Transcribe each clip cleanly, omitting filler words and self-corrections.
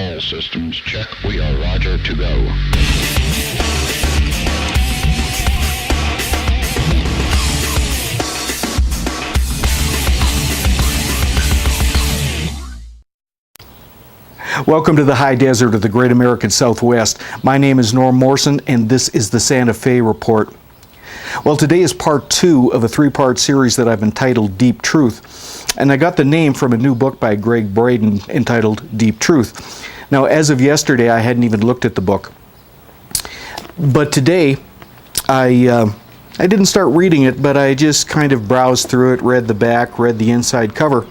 All systems check. We are Roger to go. Welcome to the high desert of the great American Southwest. My name is Norm Morrison, and this is the Santa Fe Report. Well, today is part 2 of a 3-part series that I've entitled Deep Truth. And I got the name from a new book by Greg Braden entitled Deep Truth. Now, as of yesterday, I hadn't even looked at the book. But today, I didn't start reading it, but I just kind of browsed through it, read the back, read the inside cover.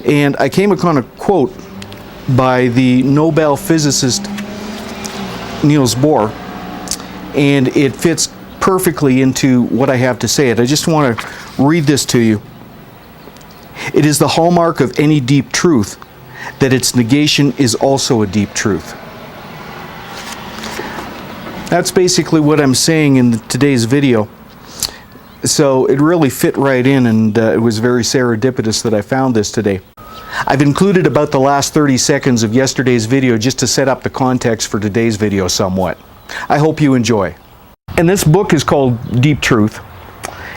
And I came upon a quote by the Nobel physicist Niels Bohr, and it fits perfectly into what I have to say. I just want to read this to you. It is the hallmark of any deep truth that its negation is also a deep truth. That's basically what I'm saying in today's video. So it really fit right in, and it was very serendipitous that I found this today. I've included about the last 30 seconds of yesterday's video just to set up the context for today's video somewhat. I hope you enjoy. And this book is called Deep Truth,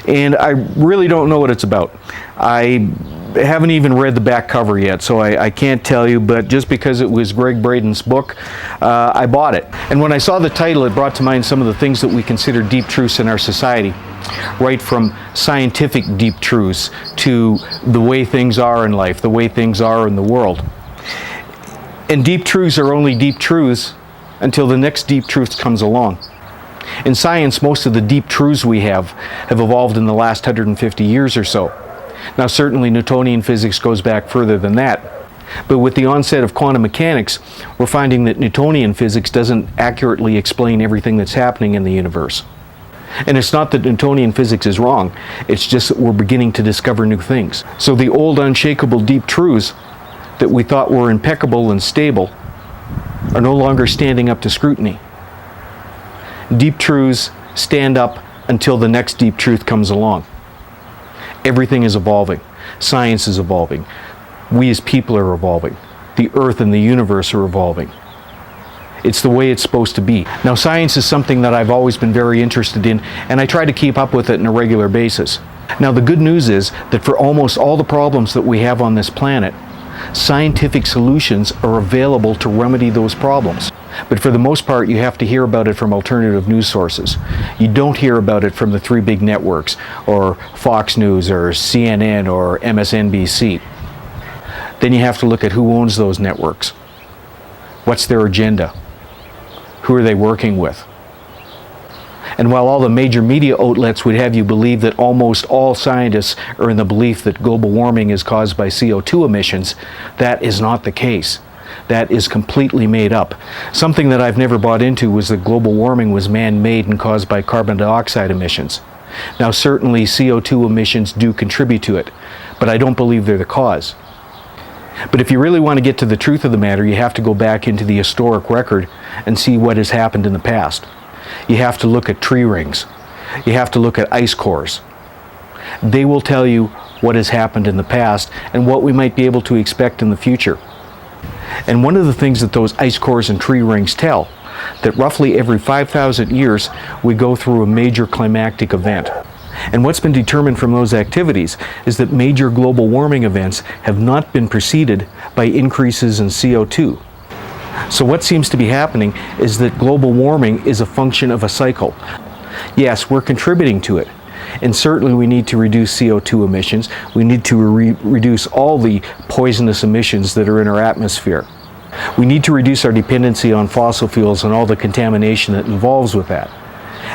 and I really don't know what it's about. I haven't even read the back cover yet, so I can't tell you, but just because it was Greg Braden's book, I bought it. And when I saw the title, it brought to mind some of the things that we consider deep truths in our society. Right from scientific deep truths to the way things are in life, the way things are in the world. And deep truths are only deep truths until the next deep truth comes along. In science, most of the deep truths we have evolved in the last 150 years or so. Now, certainly Newtonian physics goes back further than that. But with the onset of quantum mechanics, we're finding that Newtonian physics doesn't accurately explain everything that's happening in the universe. And it's not that Newtonian physics is wrong, it's just that we're beginning to discover new things. So the old unshakable deep truths that we thought were impeccable and stable are no longer standing up to scrutiny. Deep truths stand up until the next deep truth comes along. Everything is evolving. Science is evolving. We as people are evolving. The earth and the universe are evolving. It's the way it's supposed to be. Now, science is something that I've always been very interested in, and I try to keep up with it on a regular basis. Now, the good news is that for almost all the problems that we have on this planet, scientific solutions are available to remedy those problems. But for the most part, you have to hear about it from alternative news sources. You don't hear about it from the 3 big networks, or Fox News, or CNN, or MSNBC. Then you have to look at who owns those networks. What's their agenda? Who are they working with? And while all the major media outlets would have you believe that almost all scientists are in the belief that global warming is caused by CO2 emissions, that is not the case. That is completely made up. Something that I've never bought into was that global warming was man-made and caused by carbon dioxide emissions. Now, certainly CO2 emissions do contribute to it, but I don't believe they're the cause. But if you really want to get to the truth of the matter, you have to go back into the historic record and see what has happened in the past. You have to look at tree rings. You have to look at ice cores. They will tell you what has happened in the past and what we might be able to expect in the future. And one of the things that those ice cores and tree rings tell, that roughly every 5,000 years we go through a major climactic event. And what's been determined from those activities is that major global warming events have not been preceded by increases in CO2. So what seems to be happening is that global warming is a function of a cycle. Yes, we're contributing to it. And certainly we need to reduce CO2 emissions. We need to reduce all the poisonous emissions that are in our atmosphere. We need to reduce our dependency on fossil fuels and all the contamination that involves with that.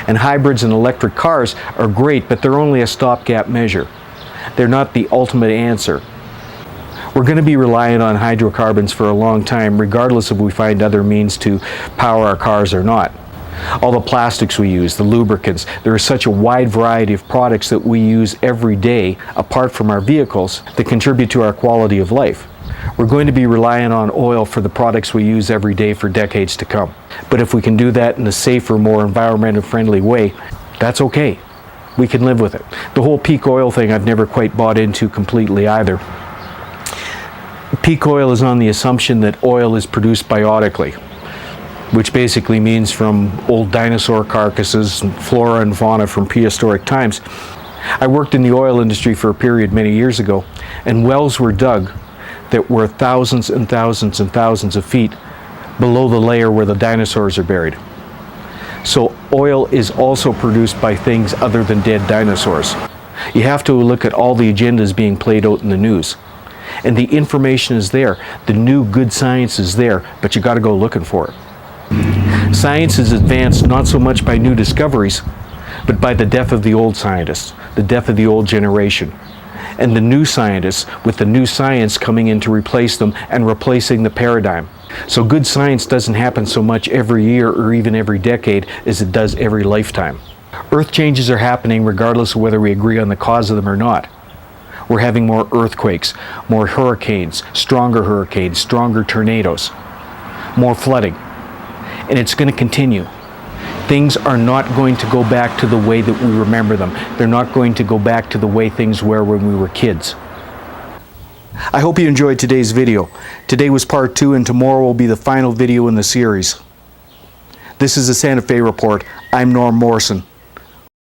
And hybrids and electric cars are great, but they're only a stopgap measure. They're not the ultimate answer. We're going to be relying on hydrocarbons for a long time, regardless if we find other means to power our cars or not. All the plastics we use, the lubricants, there is such a wide variety of products that we use every day, apart from our vehicles, that contribute to our quality of life. We're going to be relying on oil for the products we use every day for decades to come. But if we can do that in a safer, more environmentally friendly way, that's okay. We can live with it. The whole peak oil thing I've never quite bought into completely either. Peak oil is on the assumption that oil is produced biotically, which basically means from old dinosaur carcasses and flora and fauna from prehistoric times. I worked in the oil industry for a period many years ago, and wells were dug that were thousands and thousands and thousands of feet below the layer where the dinosaurs are buried. So oil is also produced by things other than dead dinosaurs. You have to look at all the agendas being played out in the news. And the information is there. The new good science is there, but you got to go looking for it. Science is advanced not so much by new discoveries, but by the death of the old scientists, the death of the old generation, and the new scientists with the new science coming in to replace them and replacing the paradigm. So good science doesn't happen so much every year or even every decade as it does every lifetime. Earth changes are happening regardless of whether we agree on the cause of them or not. We're having more earthquakes, more hurricanes, stronger tornadoes, more flooding. And it's going to continue. Things are not going to go back to the way that we remember them. They're not going to go back to the way things were when we were kids. I hope you enjoyed today's video. Today was part 2, and tomorrow will be the final video in the series. This is the Santa Fe Report. I'm Norm Morrison.